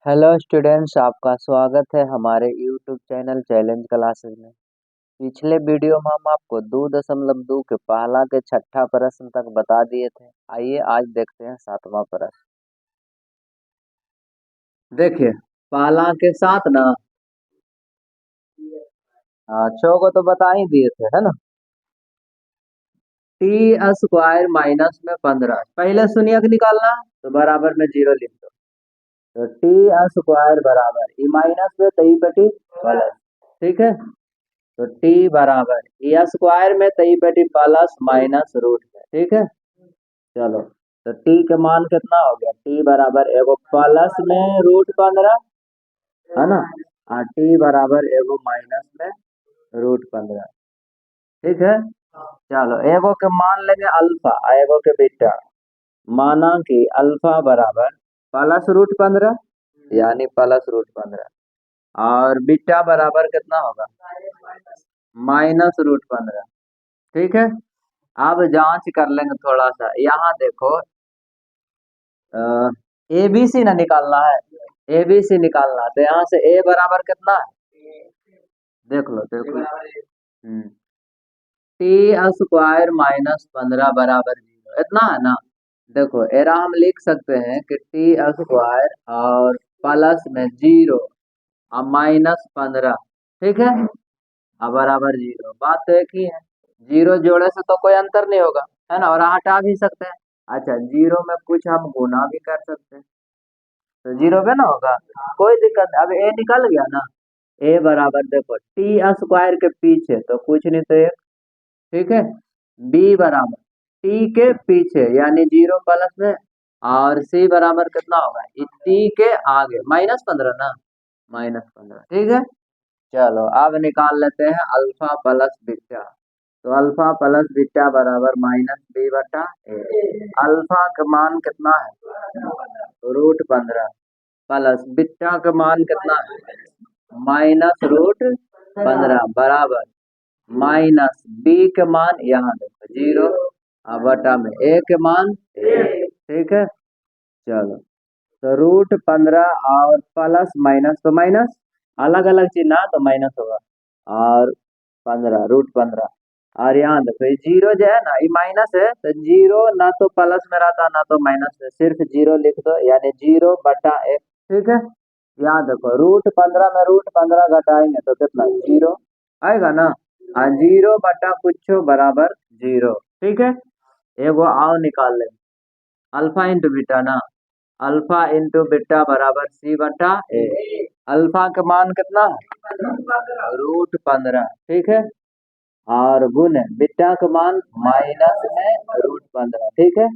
Hello students, आपका स्वागत है हमारे यूट्यूब चैनल चैलेंज क्लासेस में। पिछले वीडियो में हम आपको 2.2 के पहला के छठा प्रश्न तक बता दिए थे। आइए आज देखते हैं सातवां प्रश्न। देखिए, पहला के साथ ना छो को तो बता ही दिए थे, है ना। टी स्क्वायर माइनस में 15 पहले शून्य का निकालना, तो बराबर में जीरो लिख दो। तो टी स्क्वायर बराबर ई माइनस में तई बटी प्लस, ठीक है। तो टी बराबर ई स्क्वायर में तई बटी प्लस माइनस रूट में, ठीक है। चलो, तो टी के मान कितना हो गया? टी बराबर एगो प्लस में रूट 15, है ना। और टी बराबर एगो माइनस में रूट 15, ठीक है। चलो, एगो के मान लेंगे अल्फा और एगो के बीटा। माना कि अल्फा बराबर प्लस रूट 15 यानी प्लस रूट 15 और बीटा बराबर कितना होगा? माइनस रूट 15, ठीक है। अब जांच कर लेंगे थोड़ा सा। यहाँ देखो, ए बी सी ना निकालना है, ए बी सी निकालना है। तो यहाँ से ए बराबर कितना है? देख लो देख लो। टी स्क्वायर माइनस 15 बराबर जीरो, इतना है ना। देखो, एरा हम लिख सकते हैं कि टी स्क्वायर और प्लस में जीरो और माइनस 15, ठीक है। अब बराबर जीरो, बात तो एक ही है। जीरो जोड़े से तो कोई अंतर नहीं होगा, है ना। और हटा भी सकते हैं। अच्छा, जीरो में कुछ हम गुना भी कर सकते हैं, तो जीरो पे ना होगा, कोई दिक्कत नहीं। अब ए निकल गया ना। ए बराबर देखो, टी स्क्वायर के पीछे तो कुछ नहीं, तो एक, ठीक है। बी बराबर टी के पीछे यानी जीरो प्लस में, और सी बराबर कितना होगा? टी के आगे माइनस 15 ना, माइनस 15, ठीक है। चलो, अब निकाल लेते हैं अल्फा प्लस बीटा। तो अल्फा प्लस बीटा बराबर माइनस बी बटा ए। अल्फा का मान कितना है? रूट 15 प्लस बीटा का मान कितना है? माइनस रूट 15 बराबर माइनस बी के मान यहाँ देखो जीरो और बटा में ए के मान एक, ठीक है। चलो, तो रूट 15 और प्लस माइनस, तो माइनस अलग अलग चिन्ह है, तो माइनस होगा। और 15 रूट 15, और यहाँ देखो ये जीरो जो है ना, ये माइनस है, तो जीरो ना तो प्लस में रहता ना तो माइनस में, सिर्फ जीरो लिख दो यानी जीरो बटा एक, ठीक है। यहाँ देखो, रूट 15 में रूट 15 घटाएंगे तो कितना? जीरो आएगा ना। और जीरो बटा कुछ बराबर जीरो, ठीक है। एगो आओ निकाल ले, अल्फा इंटू बीटा ना। अल्फा इंटू बीटा बराबर सी बटा ए। अल्फा का मान कितना है? रूट 15, ठीक है। और गुने बीटा का मान माइनस में रूट 15, ठीक है।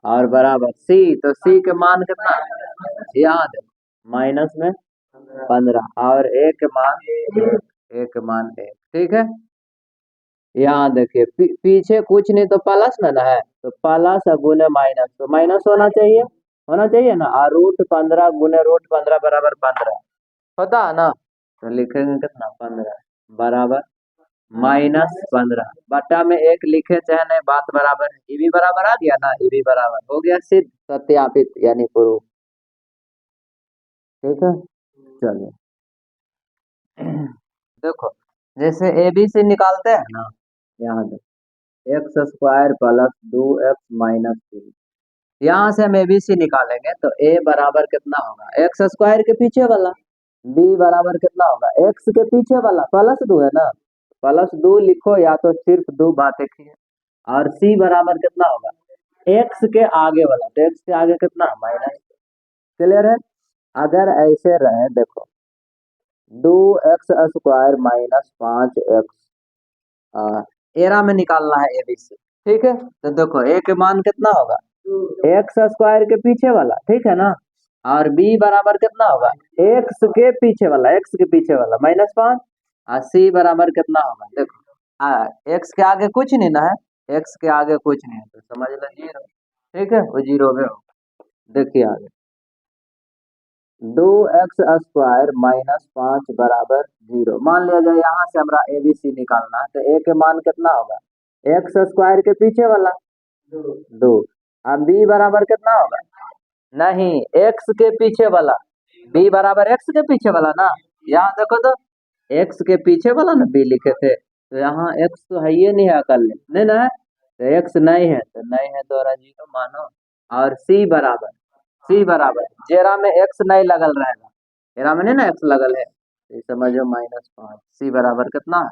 और बराबर सी, तो सी के मान कितना है? याद है, माइनस में 15 और ए के मान ए के मान एक, ठीक है। यहाँ देखिए, पीछे कुछ नहीं तो प्लस में ना है, तो प्लस गुने माइनस, तो माइनस होना चाहिए ना। और रूट 15 गुने रूट 15 बराबर 15, पता है ना। तो लिखेंगे कितना? 15 बराबर माइनस 15 बटा में एक लिखे चाहे नहीं, बात बराबर है। ये भी बराबर आ गया ना, ये भी बराबर हो गया, सिद्ध सत्यापित यानी प्रूफ, ठीक है। चलिए, देखो, जैसे ए बी सी निकालते हैं ना, यहाँ देखो, x square plus 2x minus 3, यहाँ से हम ए बी सी निकालेंगे तो ए बराबर कितना होगा? एक्स स्क्वायर के पीछे वाला। बी बराबर कितना होगा? एक्स के पीछे वाला प्लस 2 है ना, प्लस 2 लिखो या तो सिर्फ दो बात एक ही है। और सी बराबर कितना होगा? एक्स के आगे वाला, तो एक्स के आगे कितना? माइनस, क्लियर है। अगर ऐसे रहे, देखो, 2x square minus 5x, era में निकालना है एबीसी, ठीक है। तो देखो, ए के मान कितना होगा? एक्स स्क्वायर के पीछे वाला, ठीक है ना। और बी बराबर कितना होगा? एक्स के पीछे वाला, एक्स के पीछे वाला माइनस 5। और सी बराबर कितना होगा? देखो, एक्स के आगे कुछ नहीं ना है, एक्स के आगे कुछ नहीं है, तो समझ लो जीरो, ठीक है, वो जीरो में हो। देखिए आगे, 2x स्क्वायर माइनस 5 बराबर जीरो मान लिया जाए। यहाँ से हमारा ए बी सी निकालना है, तो ए के मान कितना होगा? एक्स स्क्वायर के पीछे वाला दो। अब बी बराबर कितना होगा? नहीं, एक्स के पीछे वाला बी बराबर एक्स के पीछे वाला ना, यहाँ देखो तो एक्स के पीछे वाला ना बी लिखे थे, तो यहाँ एक्स तो है ही नहीं है, अकल नहीं ना है, तो एक्स नहीं है, तो नहीं है तो जीरो मानो। और सी बराबर जेरा में एक्स नहीं लगल रहेगा, जेरा में नहीं ना एक्स लगल है, तो ये समझो -5, सी बराबर कितना है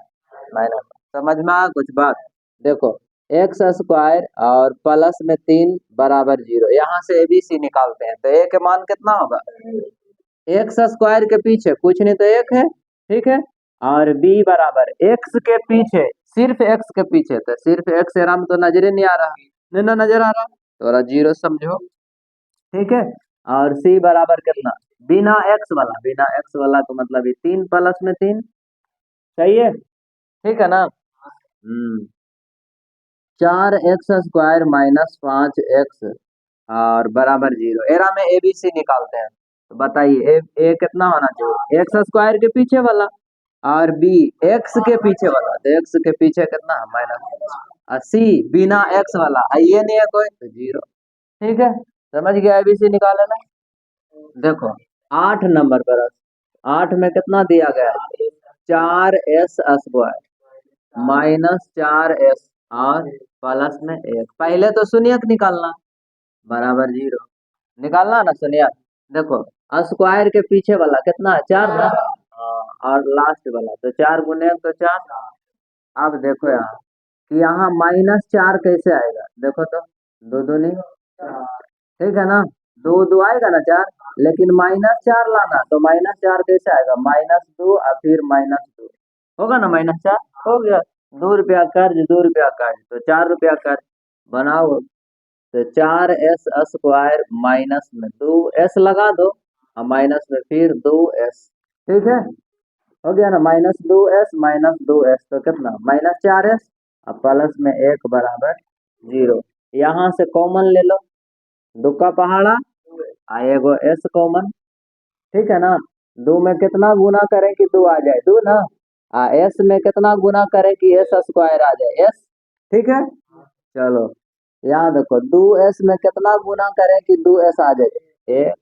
-5। समझ में आया कुछ बात? देखो एक्स स्क्वायर और प्लस में 3 बराबर 0, यहाँ से एबीसी निकालते हैं, तो ए के मान कितना होगा, एक्स स्क्वायर के पीछे कुछ नहीं तो एक है, ठीक है, और बी बराबर एक्स के पीछे, सिर्फ एक्स के पीछे, तो सिर्फ एक्स एराम तो नजर ही नहीं आ रहा, नहीं ना नजर आ रहा, तो जीरो समझो, ठीक है। और सी बराबर कितना, बिना एक्स वाला तो मतलब ये 3 प्लस में 3, सही है, ठीक है ना। 4x² -5x और बराबर 0, एरा में एबीसी निकालते हैं, तो बताइए ए कितना होना चाहिए, एक्स स्क्वायर के पीछे वाला, और बी एक्स के पीछे वाला, तो एक्स के पीछे कितना माइनस, और सी बिना एक्स वाला है, ये नहीं है कोई, तो 0, ठीक है, समझ गया एबीसी निकाले ना। देखो 8 नंबर पर 8 में कितना दिया गया है, 4s² -4s और प्लस में 1, पहले तो शून्यक निकालना, बराबर 0 निकालना ना शून्यक। देखो स्क्वायर के पीछे वाला कितना है, 4 ना, और लास्ट वाला तो 4 गुने तो 4। अब देखो यहाँ कि यहाँ -4 कैसे आएगा, देखो तो दो दूनी, ठीक है ना, दो दो आएगा ना 4, लेकिन -4 लाना, तो -4 कैसे आएगा, -2 और फिर -2, होगा ना -4, हो गया, 2 रुपया कर्ज 2 रुपया कर्ज, तो 4 रुपया कर्ज बनाओ, तो 4s² माइनस में 2s लगा दो, और माइनस में फिर 2s, ठीक है, हो गया ना, -2s तो कितना -4s, और प्लस में 1 बराबर 0, यहाँ से कॉमन ले लो, दो का पहाड़ा आएगो एस कॉमन, ठीक है ना, दो में कितना गुना करें कि 2 आ जाए, 2 ना, एस में कितना गुना करें कि s² आ जाए, एस, ठीक है, चलो यहाँ देखो 2s में कितना गुना करें कि 2s आ जाए, 1,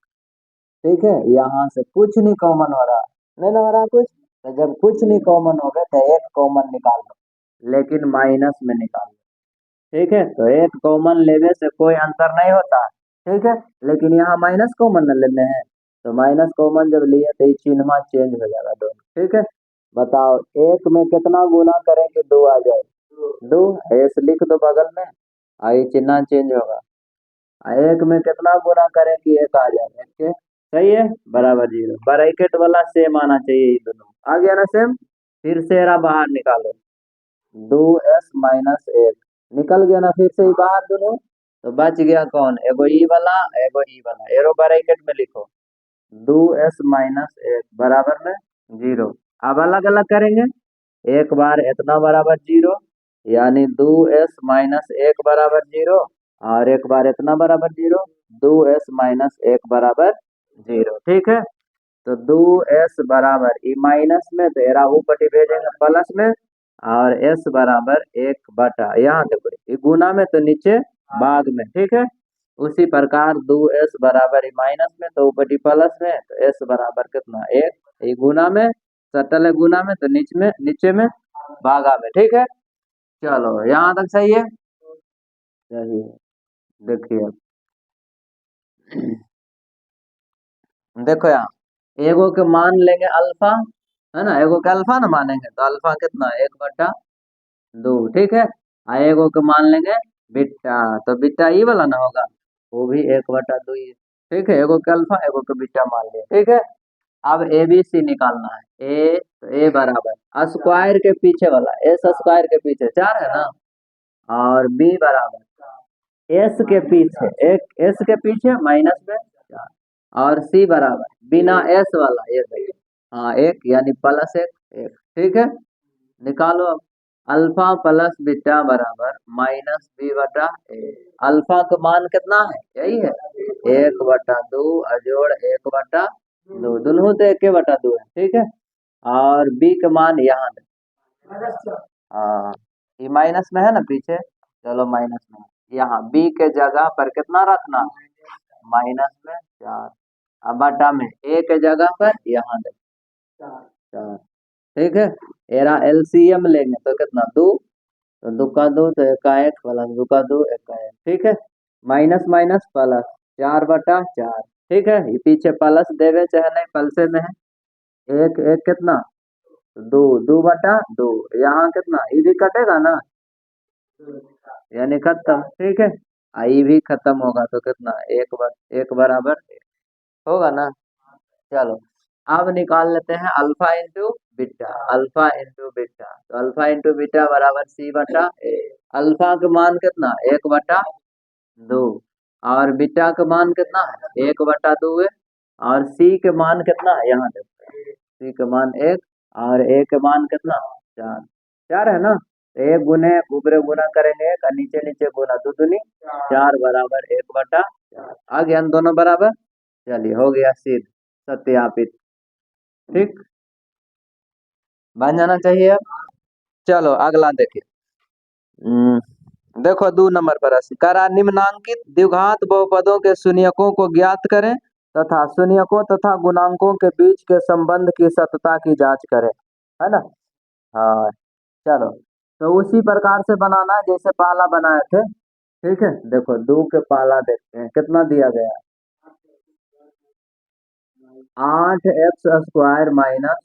ठीक है, यहाँ से कुछ नहीं कॉमन हो रहा, नहीं ना हो रहा कुछ, तो जब कुछ नहीं कॉमन हो गए तो एक कॉमन निकाल लो, लेकिन माइनस में निकाल लो, ठीक है, तो एक कॉमन लेने से कोई अंतर नहीं होता, ठीक है, लेकिन यहाँ माइनस कॉमन न लेने हैं, तो माइनस कॉमन जब लिए तो ये चिन्ह चेंज हो जाएगा दोनों, ठीक है, बताओ एक में कितना गुना करें कि 2 आ जाए, 2, ऐसे लिख दो बगल में, ये चिन्ह चेंज होगा, एक में कितना गुना करें कि 1 आ जाए, एक के, सही है, बराबर 0, ब्रैकेट वाला सेम आना चाहिए, ये दोनों आ गया ना सेम, फिर से एरा बाहर निकालो, 2s - 1 निकल गया ना, फिर से ही बाहर दोनों, तो बच गया कौन, एगो ई वाला एगो ई वाला, एरो ब्रैकेट में लिखो, 2s - 1 बराबर में 0, अब अलग अलग करेंगे, एक बार इतना बराबर 0, यानी 2s - 1 बराबर 0, और एक बार इतना बराबर 0, 2s - 1 बराबर 0, ठीक है, तो 2s बराबर ई माइनस में, तो एरा ऊपर भेजेंगे प्लस में, और s बराबर 1/, यहाँ देखो ये गुना में तो नीचे भाग में, ठीक है, उसी प्रकार 2s बराबर माइनस में तो ऊपर प्लस में, तो s बराबर कितना 1, ये गुना में, सटल है गुना में, तो नीचे में भागा में, ठीक है, चलो यहाँ तक सही है, सही है, देखिए देखो यहाँ एगो के मान लेंगे अल्फा, है ना, एगो के अल्फा ना मानेंगे, तो अल्फा कितना 1/2, ठीक है, एगो के मान लेंगे बीटा, तो बीटा ई वाला ना होगा, वो भी 1/2 ही है, ठीक है, एगो के अल्फा एगो के बीटा मान लिया, ठीक है, अब ए बी सी निकालना है, ए तो ए बराबर स्क्वायर के पीछे वाला, s² के पीछे 4 है ना, और बी बराबर एस के पीछे, एक एस के पीछे माइनस में 4, और सी बराबर बिना एस वाला, ये देखिए, हाँ 1 यानी +1, ठीक है, निकालो अब, अल्फा प्लस बीटा बराबर -b/a, अल्फा का मान कितना है, यही है 1/2 अजोड़ 1/2, दोनों तो 1/2 है, ठीक है, और बी का मान यहाँ हाँ ये माइनस में है ना पीछे, चलो माइनस में, यहाँ बी के जगह पर कितना रखना, -4, अब बटा में ए के जगह पर यहाँ देखो 4। ठीक है, एरा एलसीएम लेंगे तो कितना 2, तो 2 का 2 तो 1 का 1 प्लस 2 का 2 1 का 1। ठीक है, माइनस माइनस प्लस 4/4। ठीक है, ये पीछे प्लस देवे चाहे नहीं, पलसे में है। एक एक कितना 2, 2/2। यहाँ कितना ये भी कटेगा ना, यानी खत्म। ठीक है, आई भी खत्म होगा तो कितना एक बराबर होगा ना। चलो अब निकाल लेते हैं alpha into beta. Alpha into beta, तो अल्फा इंटू बीटा बराबर C/A। अल्फा का मान कितना 1/2, और बीटा का मान कितना है 1/2 है, और सी के मान कितना है यहाँ देखो, सी के मान 1 और ए के मान कितना 4। 4 है ना, तो 1 गुने ऊपरे गुना करेंगे 1 और नीचे नीचे गुना 2 दूनी 4 बराबर 1/4 आ गया न दोनों बराबर। चलिए हो गया सिद्ध, सत्यापित। ठीक, बन जाना चाहिए अब। चलो अगला देखिए। देखो 2 नंबर प्रश्न, करा निम्नांकित द्विघात बहुपदों के शून्यकों को ज्ञात करें तथा शून्यकों तथा गुणांकों के बीच के संबंध की सत्यता की जांच करें, है ना। हाँ चलो, तो उसी प्रकार से बनाना है जैसे पहला बनाए थे। ठीक है, देखो 2 के पहला देखते हैं कितना दिया गया है, 8x² माइनस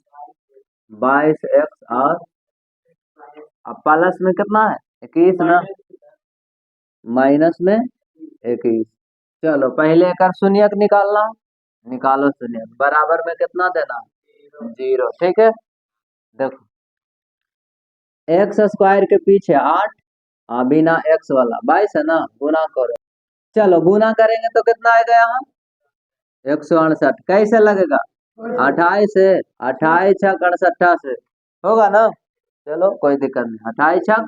22x, और अब प्लस में कितना है 21 ना, माइनस में 21। चलो पहले कर शून्यक निकालना, निकालो शून्यक। बराबर में कितना देना 0। ठीक है, देखो x² के पीछे 8, बिना x वाला 22 है ना, गुना करो। चलो गुना करेंगे तो कितना आएगा यहाँ 168। कैसे लगेगा 28 से, 28 छक 68 से होगा ना। चलो कोई दिक्कत नहीं, 28 छक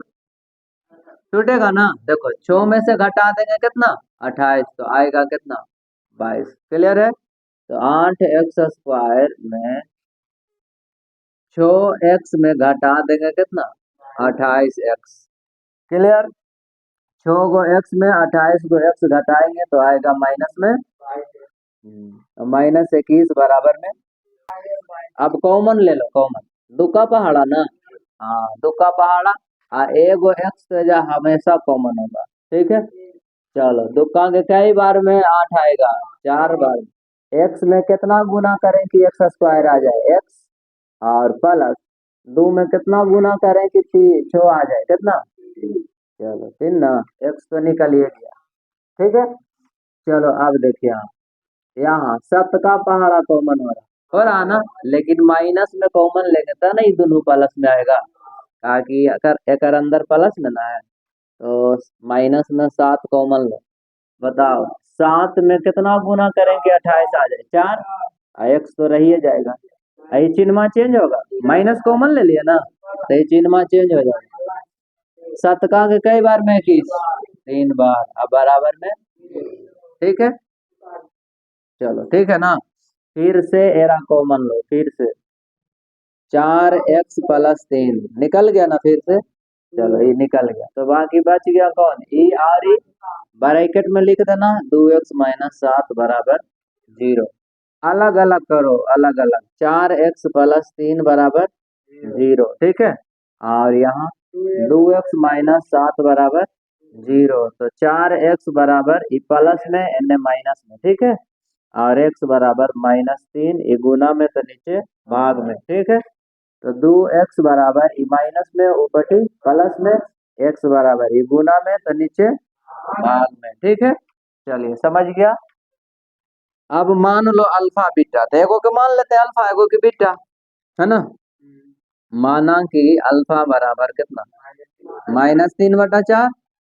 टूटेगा ना। देखो 6 में से घटा देंगे कितना 28, तो आएगा कितना 22। क्लियर है, तो 8x² में 6x में घटा देंगे कितना 28x। क्लियर, 6 को x में 28 को x घटाएंगे तो आएगा माइनस में, -21 बराबर में। अब कॉमन ले लो, कॉमन दो का पहाड़ा ना, हाँ 2 का पहाड़ा, एगो x तो जा हमेशा कॉमन होगा। ठीक है, चलो दुक्का के कई बार में 8 आएगा 4 बार। x में कितना गुना करें कि x² आ जाए x, और प्लस 2 में कितना गुना करें कि 6 आ जाए कितना, चलो 3 ना, x तो निकल ही गया। ठीक है, चलो अब देखिए यहाँ 7 का पहाड़ा कॉमन हो रहा ना, लेकिन माइनस में कॉमन लेंगे तो नहीं दोनों प्लस में आएगा, ताकि अगर एक अंदर प्लस में ना है तो माइनस में 7 कॉमन लो। बताओ 7 में कितना गुना करेंगे 28 आ जाए 4, x तो रही जाएगा, ये चिन्ह चेंज होगा, माइनस कॉमन ले लिया ना तो ये चिन्ह चेंज हो जाएगा। 7 का के कई बार में 21, 3 बार, अब बराबर में। ठीक है, चलो ठीक है ना, फिर से एरा कॉमन लो, फिर से 4x + 3 निकल गया ना फिर से, चलो ये निकल गया, तो बाकी बच गया कौन ई, और ई ब्रैकेट में लिख देना 2x - 7 बराबर 0। अलग अलग करो, अलग अलग, 4x + 3 बराबर 0। ठीक है, और यहाँ 2x - 7 बराबर 0, तो 4x बराबर ई प्लस में एन माइनस में। ठीक है, और x बराबर -3, ये गुना में तो नीचे भाग में। ठीक है, तो 2x बराबर ई माइनस में ऊपटी प्लस में, x बराबर ई गुना में तो नीचे भाग में। ठीक है, चलिए समझ गया। अब मान लो अल्फा बीटा, तो एगो के मान लेते हैं अल्फा, एगो के बीटा, है ना। माना कि अल्फा बराबर कितना -3/4,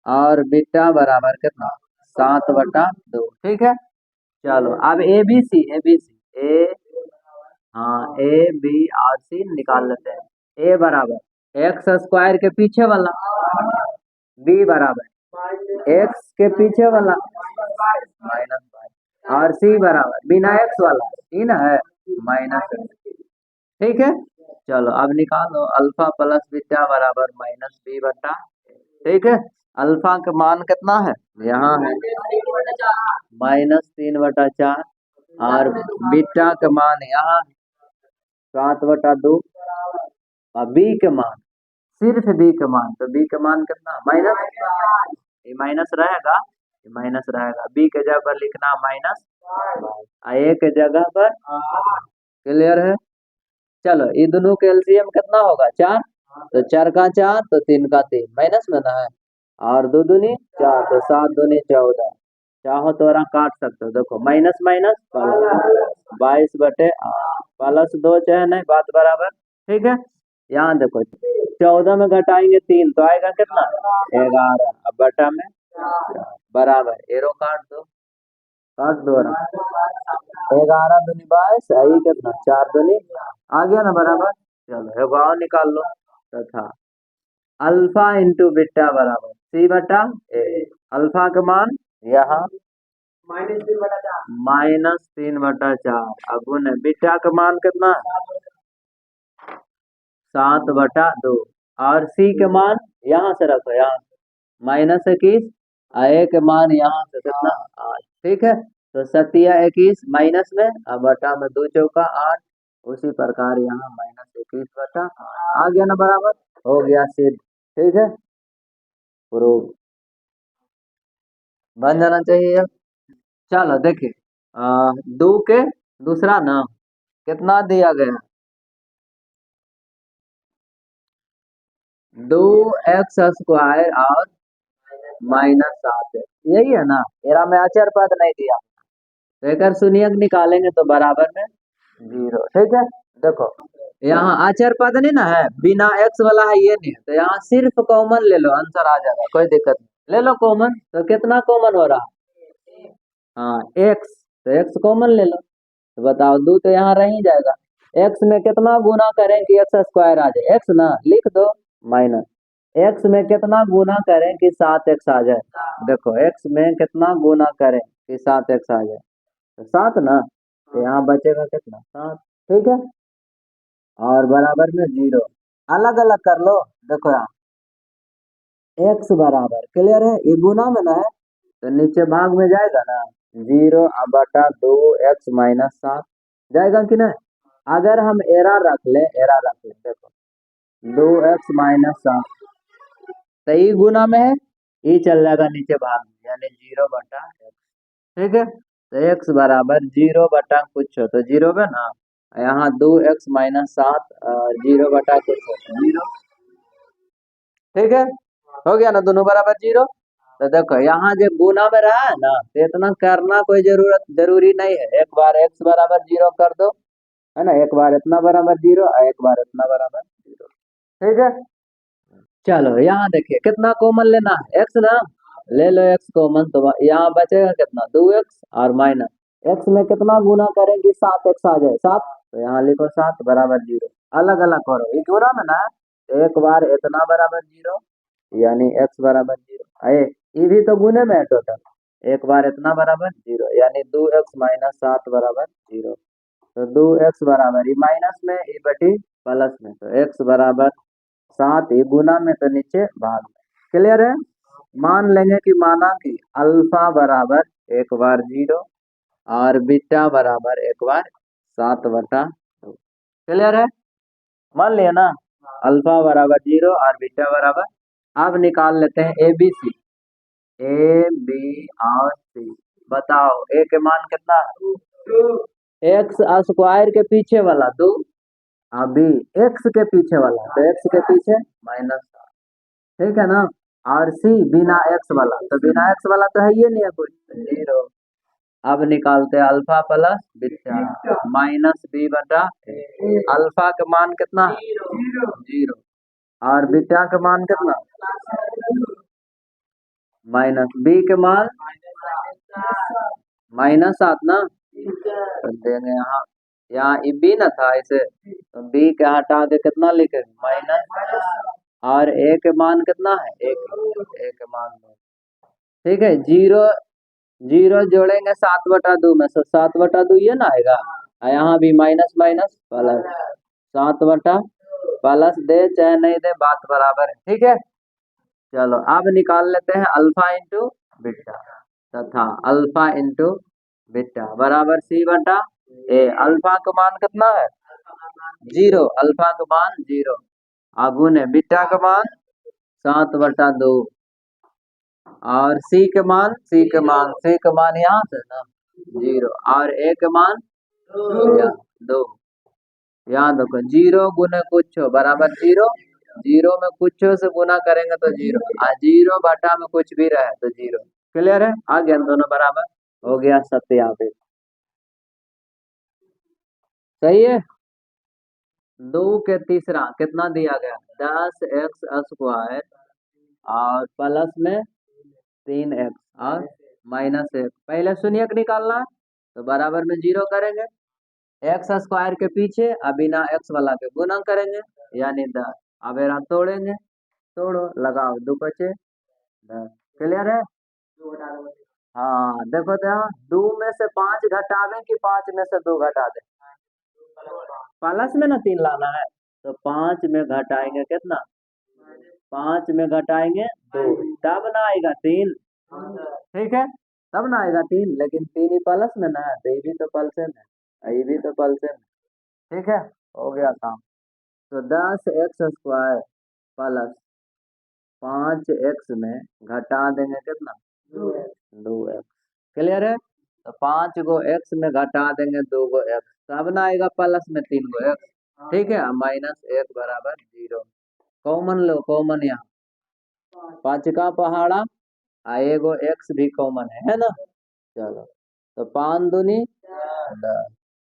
और बीटा बराबर कितना 7/2। ठीक है, चलो अब A B C, A B C, ए, हाँ ए बी और सी निकाल लेते हैं। ए बराबर x² के पीछे वाला, बी बराबर x के पीछे वाला -5, और सी बराबर बिना x वाला इन है -x। ठीक है, चलो अब निकालो अल्फा + बीटा बराबर -b/। ठीक है, अल्फा का मान कितना है यहाँ है -3/4, और बीटा का मान यहाँ 7/2 और बी के मान सिर्फ बी के मान, तो बी के मान कितना माइनस, ये माइनस रहेगा, ये माइनस रहेगा, बी के जगह पर लिखना माइनस, ए के जगह पर, क्लियर है। चलो ये दोनों के एलसीएम कितना होगा 4, तो 4 का 4 तो 3 का 3 माइनस में ना है, और 2 दूनी 4 तो 7 दूनी 14, चाहो तो और काट सकते हो, देखो माइनस माइनस प्लस 22/8 प्लस 2 चाहे नहीं बात बराबर, ठीक है। यहाँ देखो 14 में घटाएंगे 3 तो आएगा कितना 11, अब बटा में बराबर एरो काट दो ना, 11 दूनी 22 आई कितना 4 दूनी, आ गया ना बराबर। चलो एगो और निकाल लो, तथा अल्फा इंटू बीटा बराबर C/A, अल्फा का मान यहाँ -3/4, अब गुने बीटा का मान कितना 7/2, और सी के मान यहाँ से रखो, यहाँ -21, ए के मान यहाँ से कितना 8, ठीक है। तो 7 21 माइनस में और बटा में 2 चौका 8, उसी प्रकार यहाँ -21/8 आ गया ना बराबर, हो गया सिद्ध, ठीक है, प्रूव बन जाना चाहिए अब। चलो देखिए 2 के दूसरा ना कितना दिया गया 2x² और -7, यही है ना, मेरा में अचर पद नहीं दिया, तो एक शून्य निकालेंगे तो बराबर में 0, ठीक है। देखो यहाँ अचर पद नहीं ना है, बिना x वाला है ये नहीं है, तो यहाँ सिर्फ कॉमन ले लो आंसर आ जाएगा, कोई दिक्कत नहीं, ले लो कॉमन, तो कितना कॉमन हो रहा, हाँ x, तो x कॉमन ले लो, तो बताओ 2 तो यहाँ रह ही जाएगा, x में कितना गुना करें कि x² आ जाए, x ना लिख दो माइनस, x में कितना गुना करें कि 7x आ जाए, देखो x में कितना गुना करें कि 7x आ जाए, तो 7 ना, तो यहाँ बचेगा कितना 7, ठीक है, और बराबर में 0, अलग अलग कर लो, देखो यहाँ x बराबर, क्लियर है, ये गुना में ना है तो नीचे भाग में जाएगा ना 0/2x - 7 जाएगा कि नहीं, अगर हम एरा रख ले देखो 2x - 7, तो ये गुना में है, ये चल जाएगा नीचे भाग में, यानी 0/x, ठीक है। तो x बराबर 0 बटा कुछ हो तो 0 में ना, यहाँ 2x - 7 0 बटा कुछ हो तो 0, ठीक है, हो गया ना, दोनों बराबर 0। तो देखो यहाँ जो गुना में रहा है ना, तो इतना करना कोई जरूरी नहीं है, एक बार x बराबर 0 कर दो, है ना, एक बार इतना बराबर 0 और एक बार इतना बराबर 0, ठीक है। चलो यहाँ देखिए कितना कॉमन लेना है, x ना, ले लो x कॉमन, तो यहाँ बचेगा कितना 2x और माइनस x में कितना गुना करेंगे 7x आ जाए 7, तो यहाँ लिखो 7 बराबर 0, अलग अलग करो, ये गुना में ना, एक बार इतना बराबर 0 यानी x बराबर 0, आए ये भी तो गुने में है टोटल, एक बार इतना बराबर 0 यानी 2x - 7 बराबर 0, तो 2x बराबर ये माइनस में ये बटी प्लस में, तो x बराबर 7, ये गुना में तो नीचे भाग में, क्लियर है। मान लेंगे कि माना कि अल्फा बराबर एक बार 0 और बीटा बराबर एक बार 7/2, क्लियर है, मान लिया ना, अल्फा बराबर 0 और बीटा बराबर, अब निकाल लेते हैं ए बी और सी, बताओ ए के मान कितना है, x² के पीछे वाला 2, अभी x के पीछे वाला, तो x के पीछे -7, ठीक है ना, और सी बिना x वाला, तो बिना x वाला तो है ये नहीं है कुछ, 0, अब निकालते हैं alpha plus beta -b/a, alpha का मान कितना 0 और बीटा का मान कितना -b के मान -7 ना, तो देंगे यहाँ, यहाँ ये b ना था इसे, तो b के हटा के कितना लिखे माइनस, और a के मान कितना है a के मान, ठीक है, 0 0 जोड़ेंगे 7/2 में, 7/2 ये ना आएगा, यहाँ भी माइनस माइनस प्लस, 7 बटा प्लस दे चाहे नहीं दे बात बराबर है, ठीक है। चलो अब निकाल लेते हैं अल्फा इंटू बीटा, तथा अल्फा इंटू बीटा बराबर सी बटा ए। अल्फा का मान कितना है? 0। अल्फा का मान 0। आगुन है बीटा का मान 7/2 और सी के मान यहाँ से ना 0 और ए के मान 2। याद रखो 0 गुने कुछ बराबर 0। 0 में कुछ से गुना करेंगे तो 0 और 0 बटा में कुछ भी रहे तो 0। क्लियर है? आ गया दोनों बराबर हो गया सत्यापित। सही है। 2 के तीसरा कितना दिया गया? 10x² और प्लस में 3x और -1। पहले शून्य निकालना है तो बराबर में 0 करेंगे। x² के पीछे अब बिना x वाला के गुना करेंगे यानी 10। अब यहाँ तोड़ेंगे, तोड़ो लगाओ 2 बचे 10। क्लियर है? हाँ देखो तो यहाँ 2 में से 5 घटावे कि 5 में से 2 घटा दे? प्लस में ना 3 लाना है तो 5 में घटाएंगे कितना? 5 में घटाएंगे 2 तब ना आएगा 3। ठीक है तब ना आएगा 3, लेकिन 3 ही प्लस में ना है तो ये भी तो प्लस है, ये भी तो प्लस है। ठीक है हो गया काम। तो 10x² प्लस 5x में घटा देंगे कितना? 2x। क्लियर है? तो 5 गो x में घटा देंगे 2 गो x तब ना आएगा प्लस में 3 गो x। ठीक है -1 बराबर 0। कॉमन लो, कॉमन यहाँ 5 का पहाड़ा एगो x भी कॉमन है ना? चलो तो 5 दूनी 10।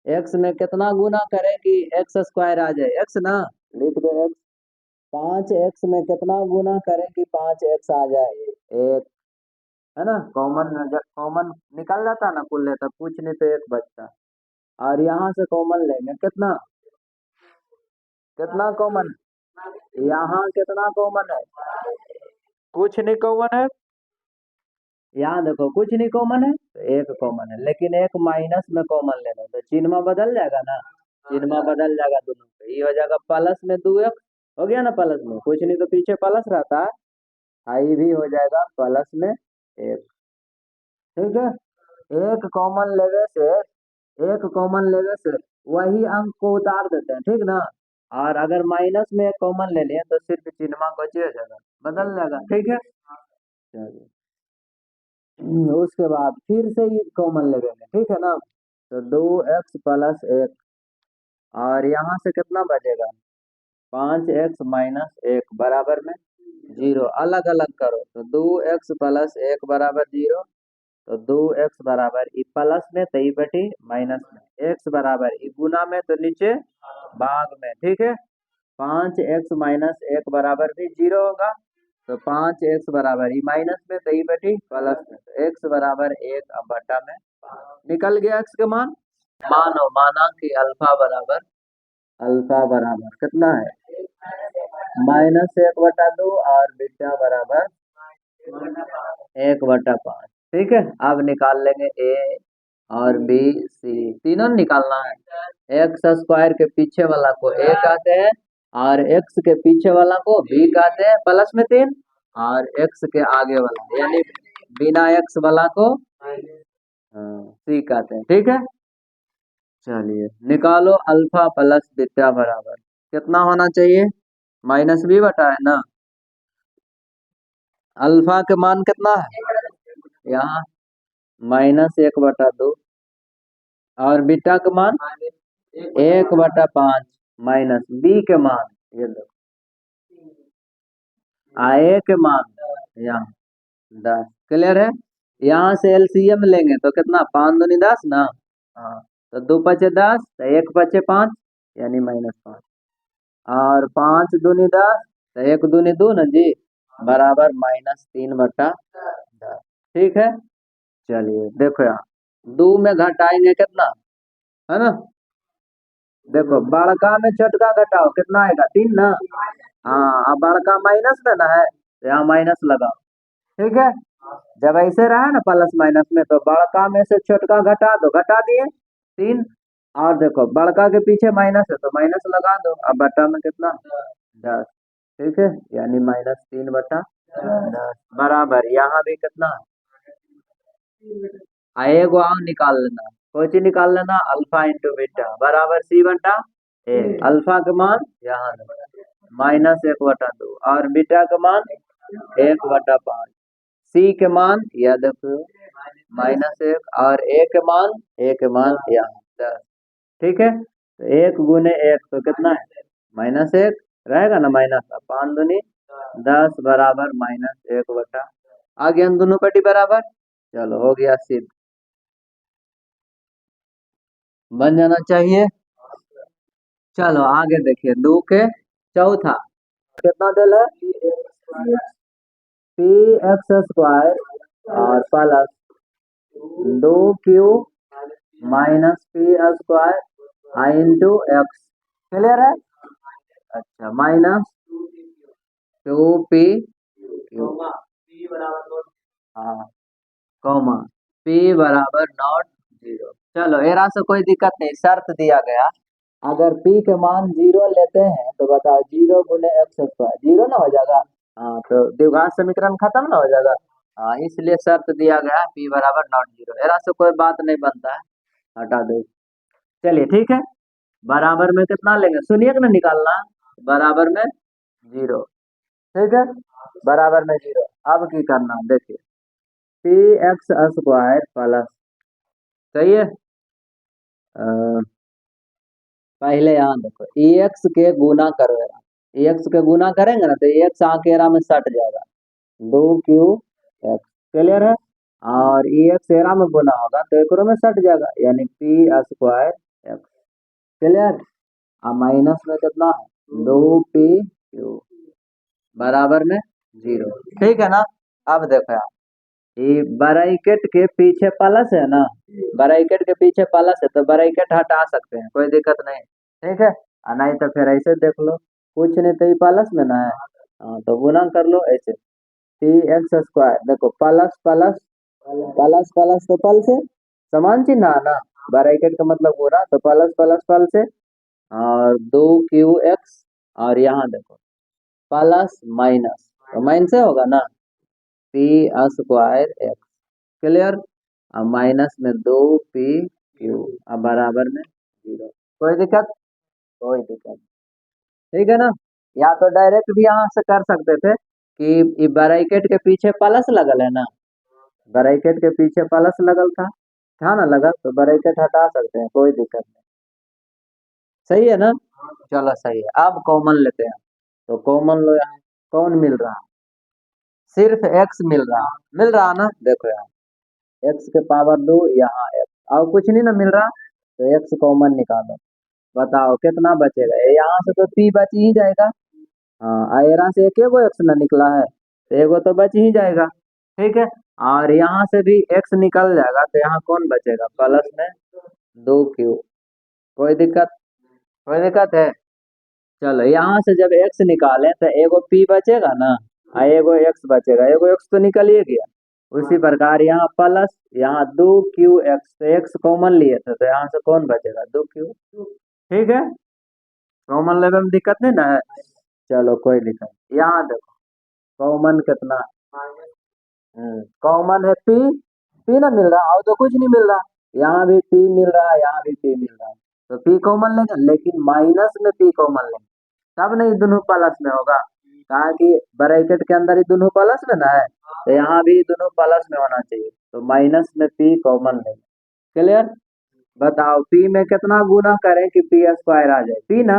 x में कितना गुना करें कि x² आ जाए? x ना लिख दो x। 5x में कितना गुना करें कि 5x आ जाए? 1 है ना? कॉमन जब कॉमन निकल जाता ना कुल लेता कुछ नहीं तो 1 बचता और यहाँ से कॉमन लेंगे कितना? कितना कॉमन? यहाँ कितना कॉमन है? कुछ नहीं कॉमन है। यहाँ देखो कुछ नहीं कॉमन है तो 1 कॉमन है, लेकिन 1 माइनस में कॉमन लेना तो चिन्ह बदल जाएगा ना, चिन्ह बदल जाएगा दोनों पे। ये हो जाएगा प्लस में 2x हो गया ना, प्लस में कुछ नहीं तो पीछे प्लस रहता है, आई भी हो जाएगा प्लस में 1। ठीक है 1 कॉमन लेवे से 1 कॉमन लेवे से वही अंक को उतार देते हैं, ठीक ना? और अगर माइनस में 1 कॉमन ले लें तो सिर्फ चिन्ह को चेंज हो जाएगा, बदल जाएगा। ठीक है चलिए उसके बाद फिर से ये कॉमन ले लेंगे, ठीक है ना? तो 2x प्लस 1 और यहाँ से कितना बचेगा? 5x - 1 बराबर में 0। अलग अलग करो तो 2x प्लस 1 बराबर 0। तो 2x बराबर ई प्लस में तो ई बटी माइनस में, x बराबर ई गुना में तो नीचे भाग में। ठीक है 5x - 1 बराबर भी 0 होगा तो 5x बराबर ई माइनस में तो ई बटी प्लस में, तो x बराबर 1 अब बटा में निकल गया x के मान। मानो माना कि अल्फा बराबर कितना है? -1/2 और बीटा बराबर 1/5। ठीक है अब निकाल लेंगे a और b c तीनों निकालना है। x² के पीछे वाला को a कहते हैं और x के पीछे वाला को b कहते हैं प्लस में 3 और x के आगे वाला यानी बिना x वाला को c कहते हैं। ठीक है चलिए निकालो अल्फा प्लस बीटा बराबर कितना होना चाहिए? -b बटा है ना? अल्फा के मान कितना है यहाँ? -1/2 और बीटा का मान 1/5 माइनस बी के मान ये दो ए के मान यहाँ 10। क्लियर है? यहाँ से एलसीएम लेंगे तो कितना? 5 दूनी 10 ना? हाँ तो 2 पचे 10 तो 1 पचे 5 यानी -5 और 5 दूनी 10 तो 1 दूनी 2 ना जी बराबर -3/10। ठीक है चलिए देखो यहाँ 2 में घटाएंगे कितना है ना? देखो बड़का में छोटका घटाओ कितना आएगा? 3 ना? हाँ अब बड़का माइनस में ना है तो यहाँ माइनस लगाओ। ठीक है जब ऐसे रहा ना प्लस माइनस में तो बड़का में से छोटका घटा दो, घटा दिए 3 और देखो बड़का के पीछे माइनस है तो माइनस लगा दो, अब बटा में कितना? 10। ठीक है यानी -3/10 बराबर यहाँ भी कितना? एगो आउ निकाल लेना, कोई चीज निकाल लेना, अल्फा इंटू बीटा बराबर सी बटा ए। अल्फा के मान यहाँ -1/2 और बीटा के मान 1/5। सी के मान यह देखो -1 और ए के मान यहाँ 10। ठीक है, तो 1 गुने 1 तो कितना है -1 रहेगा ना, माइनस 5 दूनी 10 बराबर -1/, आ गया दोनों पट्टी बराबर। चलो हो गया सिद्ध, बन जाना चाहिए। चलो आगे देखिए, 2 के चौथा कितना दिल है, पी एक्स स्क्वायर और plus 2q minus P square into x. Clear है? अच्छा, -2p, हाँ, कॉमा p बराबर नॉट 0। चलो एरा से कोई दिक्कत नहीं, शर्त दिया गया अगर p के मान 0 लेते हैं तो बताओ 0 गुने एक्स स्क्वायर 0 ना हो जाएगा। हाँ, तो द्विघात समीकरण खत्म ना हो जाएगा। हाँ, इसलिए शर्त दिया गया p बराबर नॉट 0। एरा से कोई बात नहीं बनता है, हटा दो। चलिए ठीक है, बराबर में कितना लेंगे सुनिए कि ना, निकालना बराबर में 0। ठीक है, बराबर में 0। अब की करना देखिए, पी एक्स स्क्वायर प्लस, सही है, पहले यहाँ देखो ई एक्स के गुना करो, ई एक्स के गुना करेंगे ना तो एक्स आकेरा में सट जाएगा, 2q एक्स। क्लियर है? और ई एक्स एरा में गुना होगा तो एक में सट जाएगा, यानी पी स्क्वायर एक्स। क्लियर? और माइनस में कितना है 2p बराबर में 0। ठीक है ना? अब देखो यार, ये ब्रैकेट के पीछे प्लस है ना, ब्रैकेट के पीछे प्लस है तो ब्रैकेट हटा सकते हैं, कोई दिक्कत नहीं। ठीक है, और नहीं तो फिर ऐसे देख लो, कुछ नहीं तो ये प्लस में ना है, हाँ तो गुना कर लो ऐसे, पी एक्स स्क्वायर देखो प्लस प्लस प्लस प्लस तो पल से समान चिन्ह है ना, ब्रैकेट का मतलब गुना, तो प्लस प्लस पल से, और 2q एक्स, और यहाँ देखो प्लस माइनस तो माइनस से होगा ना, पी स्क्वायर एक्स। क्लियर? अब माइनस में 2p अब बराबर में 0। कोई दिक्कत? कोई दिक्कत, ठीक है ना? या तो डायरेक्ट भी यहाँ से कर सकते थे कि ब्रैकेट के पीछे प्लस लगल है ना, ब्रैकेट के पीछे प्लस लगल था ना लगल, तो ब्रैकेट हटा सकते हैं, कोई दिक्कत नहीं। सही है ना? चलो सही है, अब कॉमन लेते हैं, तो कॉमन लो, यहाँ कौन मिल रहा, सिर्फ एक्स मिल रहा ना, देखो यहाँ एक्स के पावर 2 यहाँ एक्स, और कुछ नहीं ना मिल रहा, तो एक्स कॉमन निकालो, बताओ कितना बचेगा, यहाँ से तो पी बच ही जाएगा। हाँ, यहाँ से एक एगो एक्स ना निकला है तो एगो तो बच ही जाएगा। ठीक है, और यहाँ से भी एक्स निकल जाएगा तो यहाँ कौन बचेगा, प्लस में 2q। कोई दिक्कत? कोई दिक्कत है? चलो यहाँ से जब एक्स निकालें तो एगो पी बचेगा ना, और एगो एक्स बचेगा, एगो एक्स तो निकल ही गया। उसी प्रकार यहाँ प्लस, यहाँ 2q एक्स, तो एक्स कॉमन लिए थे तो यहाँ से कौन बचेगा 2q। ठीक है, कॉमन लेवे में दिक्कत नहीं ना है। चलो कोई दिक्कत, यहाँ देखो कॉमन कितना, कॉमन है पी, पी ना मिल रहा और तो कुछ नहीं मिल रहा, यहाँ भी पी मिल रहा है, यहाँ भी पी मिल रहा है, तो पी कॉमन लेंगे, लेकिन माइनस में पी कॉमन लेंगे तब नहीं दोनों प्लस में होगा, कहा कि ब्रैकेट के अंदर ही दोनों प्लस में ना है, तो यहाँ भी दोनों प्लस में होना चाहिए, तो माइनस में पी कॉमन लेंगे। क्लियर? बताओ पी में कितना गुना करें कि पी स्क्वायर आ जाए, पी ना,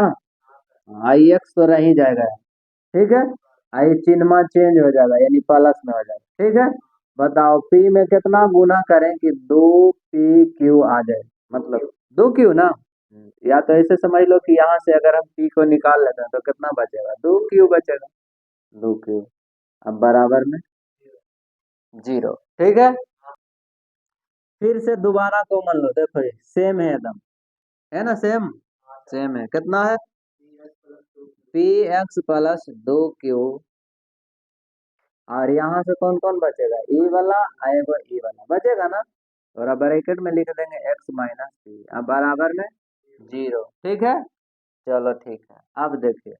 आई एक्स तो रह ही जाएगा। ठीक है, आई चिन्ह चेंज हो जाएगा, यानी प्लस में हो जाएगा। ठीक है, बताओ पी में कितना गुना करें कि 2pq आ जाए, मतलब 2q ना, या तो ऐसे समझ लो कि यहाँ से अगर हम p को निकाल लेते हैं तो कितना बचेगा, 2q बचेगा, 2q अब बराबर में 0। ठीक है, फिर से दोबारा कॉमन लो, देखो ये सेम है एकदम, है ना, सेम सेम है, कितना है पी एक्स प्लस 2q, और यहाँ से कौन कौन बचेगा, ई वाला आएगा, ई वाला बचेगा ना, और अब ब्रैकेट में लिख देंगे एक्स माइनस पी, अब बराबर में 0। ठीक है, चलो ठीक है, अब देखिए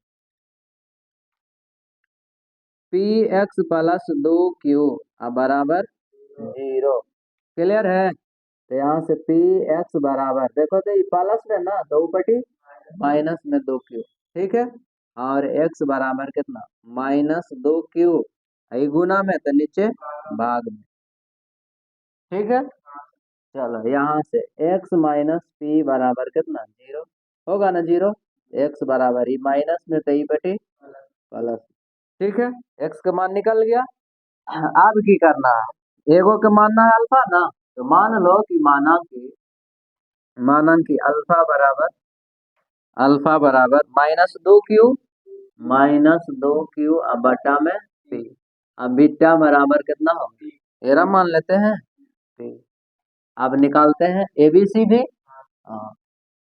पी एक्स प्लस 2q अब बराबर 0। क्लियर है? तो यहाँ से पी एक्स बराबर, देखो तो ये प्लस में ना, दो बटी माइनस में 2 क्यू, ठीक है। और एक्स बराबर कितना, -2 क्यू, ये गुना में तो नीचे भाग में, ठीक है। चलो यहाँ से x माइनस पी बराबर कितना, 0 होगा ना, 0। x बराबर ही माइनस में तो ही बटे प्लस, ठीक है। x का मान निकल गया। अब की करना है, एगो के मानना है अल्फा ना, तो मान लो कि माना कि अल्फा बराबर -2 क्यू, -2 क्यू अब बटा में पी। अब बीटा बराबर कितना होगा, एरा मान लेते हैं पी। अब निकालते हैं ABCD। हाँ,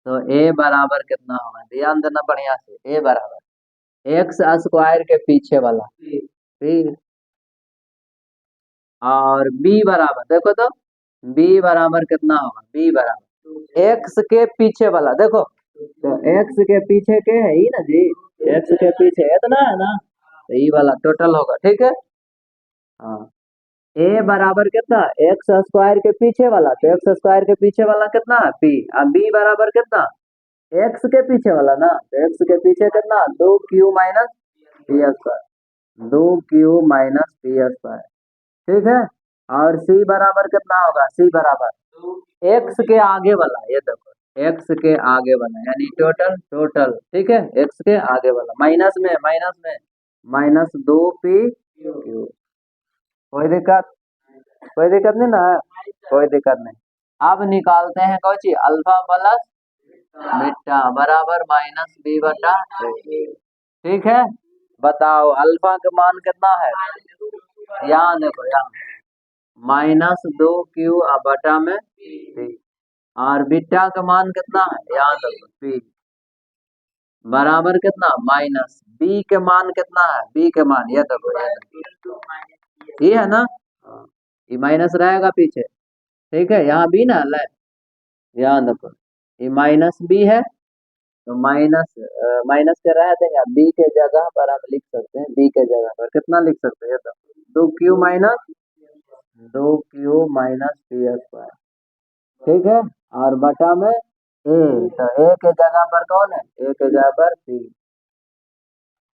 तो ए बराबर कितना होगा, ध्यान देना बढ़िया से, ए बराबर एक्स स्क्वायर के पीछे वाला पी, और बी बराबर, देखो तो बी बराबर कितना होगा, बी बराबर एक्स के पीछे वाला, देखो तो एक्स के पीछे के है ही ना जी, एक्स के पीछे इतना है ना, तो ई वाला टोटल होगा, ठीक है। हाँ, ए बराबर कितना, एक्स स्क्वायर के पीछे वाला, तो एक्स स्क्वायर के पीछे वाला कितना है पी। अब बी बराबर कितना, एक्स के पीछे वाला ना, तो एक्स के पीछे कितना, 2 Q minus P square, 2 Q minus P square, ठीक है। और सी बराबर कितना होगा, सी बराबर एक्स के आगे वाला, ये देखो एक्स के आगे वाला यानी टोटल टोटल, ठीक है, एक्स के आगे वाला -2 पी क्यू। कोई दिक्कत, कोई दिक्कत नहीं ना है, कोई दिक्कत नहीं। अब निकालते हैं कौची, अल्फा प्लस बीटा बराबर -b बटा 3, ठीक है। बताओ अल्फा का मान कितना है, यहाँ देखो, यहाँ -2 क्यू बटा में पी, और बीटा का मान कितना है, यहाँ देखो पी बराबर कितना, माइनस बी के मान कितना है, बी के मान ये देखो, ये है ना, ये माइनस रहेगा पीछे, ठीक है। यहाँ बी ना ले, यहाँ देखो ये -b है, तो माइनस के रह देंगे, बी के जगह पर हम लिख सकते हैं, बी के जगह पर कितना लिख सकते हैं, तो 2 क्यू माइनस पी स्क्वायर, ठीक है। और बटा में ए, तो ए के जगह पर कौन है, ए के जगह पर पी,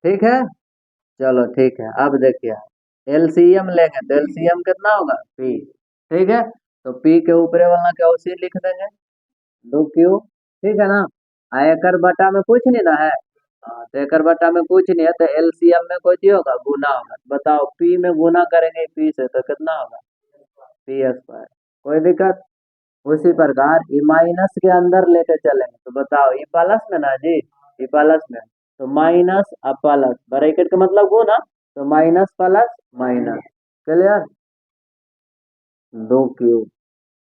ठीक है। चलो ठीक है, अब देखिए एलसीएम लेंगे, तो एलसीएम कितना होगा पी, ठीक है। तो पी के ऊपरे वाला क्या उसी लिख देंगे, 2 क्यू, ठीक है ना। एकर बटा में कुछ नहीं ना है, हाँ, तो एकर बटा में कुछ नहीं है, तो एलसीएम में कुछ ही होगा, गुना होगा। बताओ पी में गुना करेंगे पी से, तो कितना होगा, पी स्क्वायर। कोई दिक्कत, उसी प्रकार ई माइनस के अंदर लेके चलेंगे, तो बताओ ई प्लस में ना जी, ई प्लस में, तो माइनस अब प्लस, ब्रैकेट का मतलब गुना, तो minus plus minus, clear, 2 Q,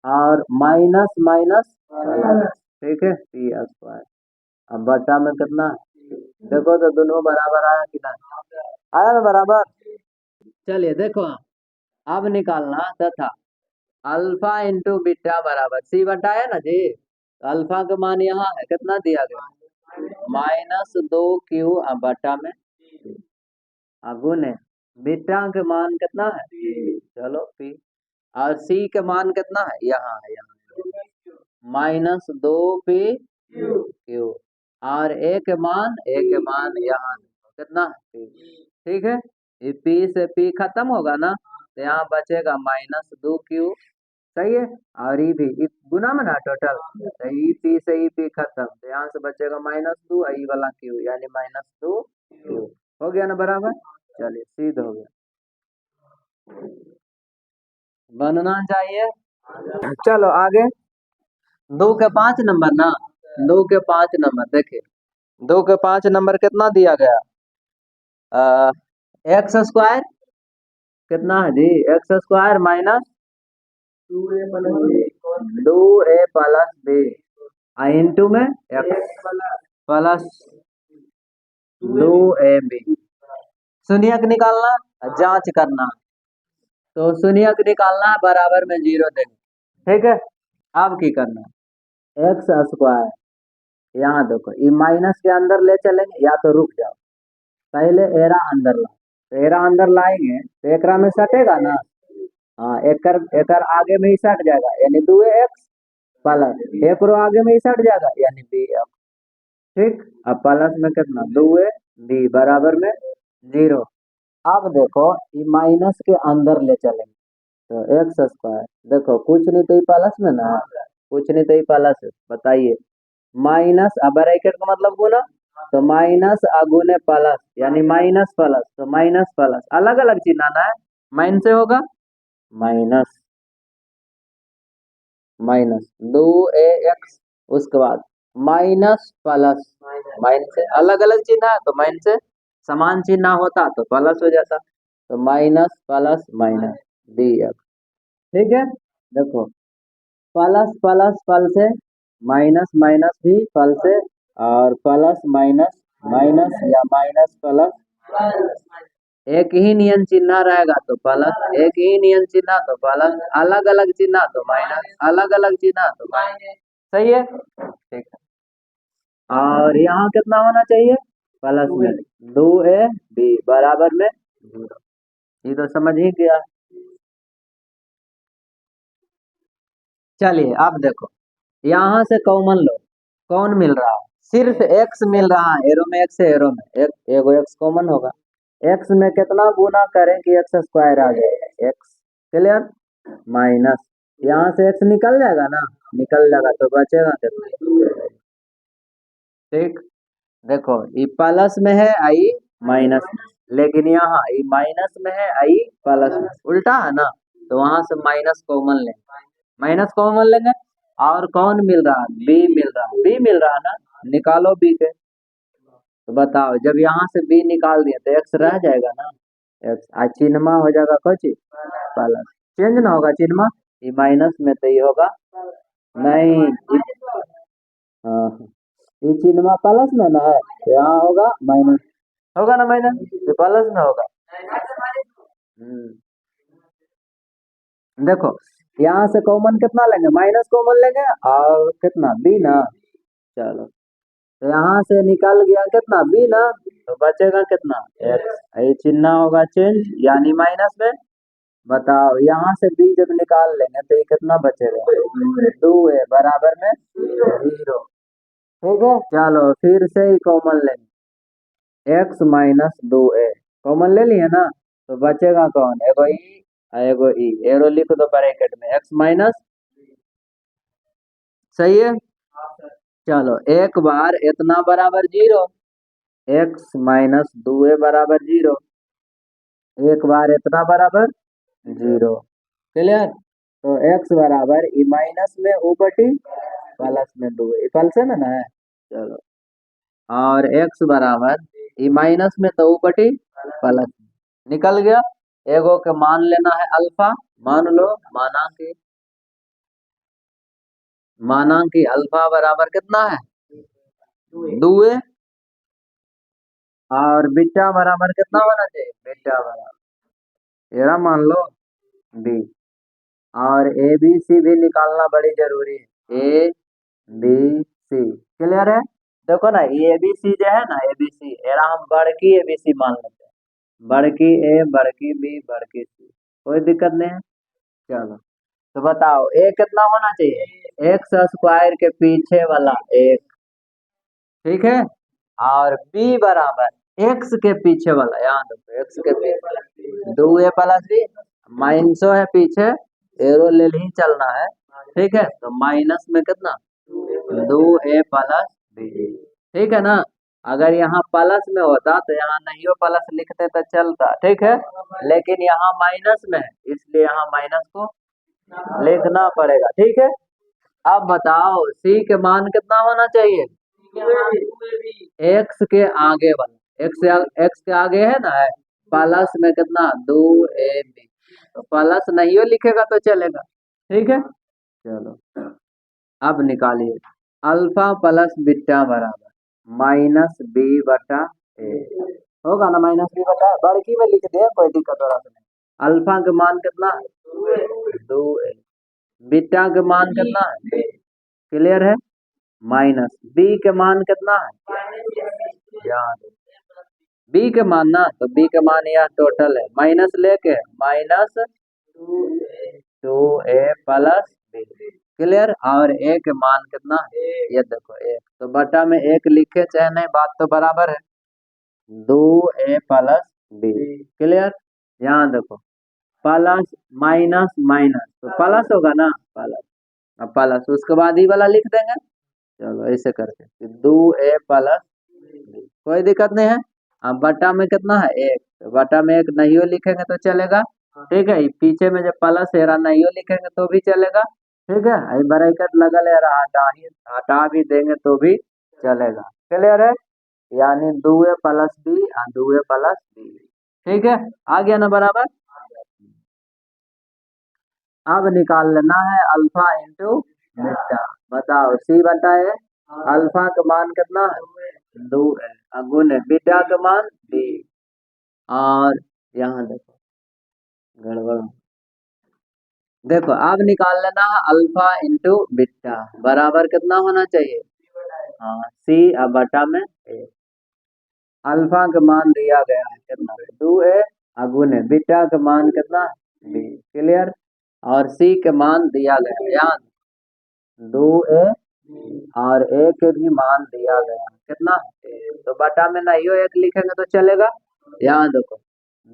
और माइनस माइनस प्लस, ठीक है, पी स्क्वायर। अब बटा में कितना है, देखो तो दोनों बराबर आया कि ना, आया ना बराबर। चलिए देखो, अब निकालना तथा अल्फा इंटू बीटा बराबर सी बटा है ना जी, तो अल्फा का मान यहाँ है कितना दिया गया, -2 क्यू बटा में गुने बीटा के मान कितना है, चलो पी, और सी के मान कितना है, यहाँ है, यहाँ -2 पी क्यू, और ए के मान यहाँ कितना है पी, ठीक है। ये पी से पी खत्म होगा ना, तो यहाँ बचेगा -2 क्यू, सही है। और ये भी गुना में ना टोटल, तो ई पी से ई पी खत्म, तो यहाँ से बचेगा -2, ई वाला क्यू यानी -2 क्यू, हो गया ना बराबर। चलिए सीध हो गया, बनना चाहिए। चलो आगे, 2 के 5 नंबर ना, 2 के 5 नंबर देखिए, 2 के 5 नंबर कितना दिया गया, एक्स स्क्वायर कितना है जी, x square minus 2a plus b into में एक्स प्लस 2ab, शून्यक निकालना, जांच करना, तो शून्यक निकालना बराबर में 0 देंगे, ठीक है। अब की करना, एक्स स्क्वायर, यहाँ देखो ये माइनस के अंदर ले चलेंगे, या तो रुक जाओ, पहले एरा अंदर ला, तो एरा अंदर लाएंगे तो एकरा में सटेगा ना, हाँ एकर एकर आगे में ही सट जाएगा, यानी 2x प्लस एक रो आगे में ही सट जाएगा यानी बी अब ठीक। अब प्लस में कितना 2a बी बराबर में 0। अब देखो ये माइनस के अंदर ले चलेंगे तो एक्स स्क्वायर देखो कुछ नहीं तो ये प्लस में ना है, कुछ नहीं तो ये प्लस है बताइए। माइनस अब ब्रैकेट का मतलब गुना तो माइनस अगुने प्लस यानी माइनस प्लस तो माइनस प्लस अलग अलग चिन्ह आना है। माइन से होगा माइनस माइनस 2ax उसके बाद माइनस प्लस माइन से अलग अलग चिन्ह है तो माइन से समान चिन्ह होता तो प्लस हो जाता तो माइनस प्लस माइनस bx ठीक है। देखो प्लस प्लस पल से माइनस माइनस भी पल से और प्लस माइनस माइनस या माइनस प्लस एक ही नियन चिन्ह रहेगा तो प्लस एक ही नियन चिन्ह तो प्लस अलग अलग चिन्ह तो माइनस अलग अलग चिन्ह तो माइनस सही है ठीक है। और यहाँ कितना होना चाहिए प्लस में 2ab बराबर में 0 ये तो समझ ही गया। चलिए अब देखो यहाँ से कॉमन लो कौन मिल रहा है सिर्फ एक्स मिल रहा है एरो में एक्स है एरो में एक एगो एक्स कॉमन होगा। एक्स में कितना गुना करें कि एक्स स्क्वायर आ जाए एक्स क्लियर माइनस यहाँ से एक्स निकल जाएगा ना निकल जाएगा तो बचेगा कितना ठीक। देखो ये प्लस में है आई माइनस में लेकिन यहाँ ये माइनस में है आई प्लस में उल्टा है ना तो वहां से माइनस कॉमन लेंगे माइनस कॉमन लेंगे और कौन मिल रहा है बी मिल रहा है बी मिल रहा है ना निकालो बी के तो बताओ जब यहाँ से बी निकाल दिए तो एक्स रह जाएगा ना एक्स चिन्हमा हो जाएगा कुछ प्लस चेंज ना होगा चिन्हमा ये माइनस में तो ये होगा नहीं हाँ ये चिन्हमा प्लस में ना है तो यहाँ होगा ना माइनस ये प्लस में होगा। देखो यहाँ से कॉमन कितना लेंगे माइनस कॉमन लेंगे और कितना बी ना चलो तो यहाँ से निकल गया कितना बी ना तो बचेगा कितना एक्स ये चिन्ह होगा चेंज यानी माइनस में। बताओ यहाँ से बी जब निकाल लेंगे तो ये कितना बचेगा 2a बराबर में 0 ठीक है। चलो फिर से ही कॉमन लेंगे एक्स माइनस 2a कॉमन ले लिए ना तो बचेगा कौन एगो ई एगो ई एरो लिख दो ब्रैकेट में एक्स माइनस सही है। चलो एक बार इतना बराबर 0 एक्स माइनस 2a बराबर 0 एक बार इतना बराबर 0 क्लियर तो एक्स बराबर ई माइनस में ऊपटी प्लस में 2 ये प्लस है ना है चलो और एक्स बराबर ई माइनस में तो ऊपटी प्लस निकल गया एगो के मान लेना है अल्फा मान लो माना कि अल्फा बराबर कितना है 2 और बीटा बराबर कितना होना चाहिए बीटा बराबर एरा मान लो बी और ए बी सी भी निकालना बड़ी जरूरी है ए बी सी क्लियर है। देखो ना ये ए बी सी जो है ना ए बी सी एरा हम बड़की ए बी सी मान लेते हैं बड़की ए बड़की बी बड़की सी कोई दिक्कत नहीं है। चलो तो बताओ ए कितना होना चाहिए एक्स स्क्वायर के पीछे वाला एक ठीक है और बी बराबर एक्स के पीछे वाला यहाँ देखो एक्स के पीछे 2a प्लस बी माइनसो है पीछे एरो ले ही चलना है ठीक है तो माइनस में कितना 2a प्लस बी ठीक है ना। अगर यहाँ प्लस में होता तो यहाँ नहीं हो प्लस लिखते तो चलता ठीक है लेकिन यहाँ माइनस में है इसलिए यहाँ माइनस को लिखना पड़ेगा ठीक है। अब बताओ सी के मान कितना होना चाहिए एक्स के आगे वाला एक्स के आगे है ना है प्लस में कितना 2ab तो प्लस नहीं हो लिखेगा तो चलेगा ठीक है। चलो अब निकालिए अल्फा प्लस बीटा बराबर माइनस बी बटा ए होगा ना माइनस बी बटा बड़की में लिख दे कोई दिक्कत वाला तो नहीं। अल्फा के मान कितना 2a बीटा के मान कितना है क्लियर है माइनस बी के मान कितना है याद बी के मान ना तो बी के मान यह टोटल है माइनस लेके minus 2a plus B clear. और ए के मान कितना, ये देखो एक, तो बटा में एक लिखे चाहे नहीं, बात तो बराबर है। 2a plus B, clear. यहाँ देखो प्लस माइनस माइनस तो प्लस होगा ना, प्लस। अब प्लस उसके बाद ही वाला लिख देंगे, चलो ऐसे करके 2a प्लस बी, कोई दिक्कत नहीं है। अब बटा में कितना है एक, तो बटा में एक नहीं लिखेंगे तो चलेगा, ठीक है। पीछे में जब प्लस है नहीं लिखेंगे तो भी चलेगा, ठीक है। ब्रैकेट लगल है, हटा भी देंगे तो भी चलेगा, क्लियर है। यानी 2a plus B, 2a plus B, ठीक है। आ गया ना बराबर। अब निकाल लेना है अल्फा इंटू बीटा, बताओ सी बटा है, अल्फा का मान कितना है 2 है, गुने बीटा का मान बी। और यहाँ देखो गड़बड़, देखो अब निकाल लेना है अल्फा इंटू बीटा, बराबर कितना होना चाहिए, हाँ सी अब बटा में ए। अल्फा का मान दिया गया है कितना 2a, गुने बीटा का मान कितना बी, क्लियर। और सी के मान दिया गया है यहाँ 2a, और a के भी मान दिया गया है कितना तो बटा में नहीं हो एक लिखेंगे तो चलेगा। यहाँ देखो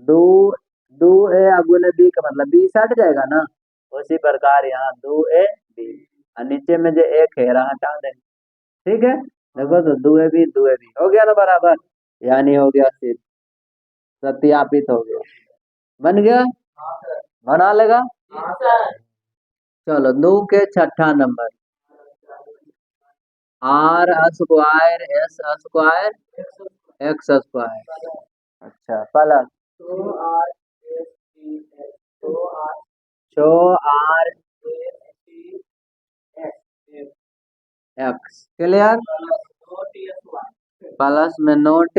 2a गुने बी का मतलब बी सट जाएगा ना, उसी प्रकार यहाँ 2a बी, और नीचे में जो एक हेरा हटा देंगे, ठीक है। देखो तो 2a बी हो गया ना बराबर, यानी हो गया सिर्फ सत्यापित हो गया, बन गया, बना लेगा। चलो 2 के छठा नंबर, r square S square x square, अच्छा plus 4r x, clear. Plus में नोट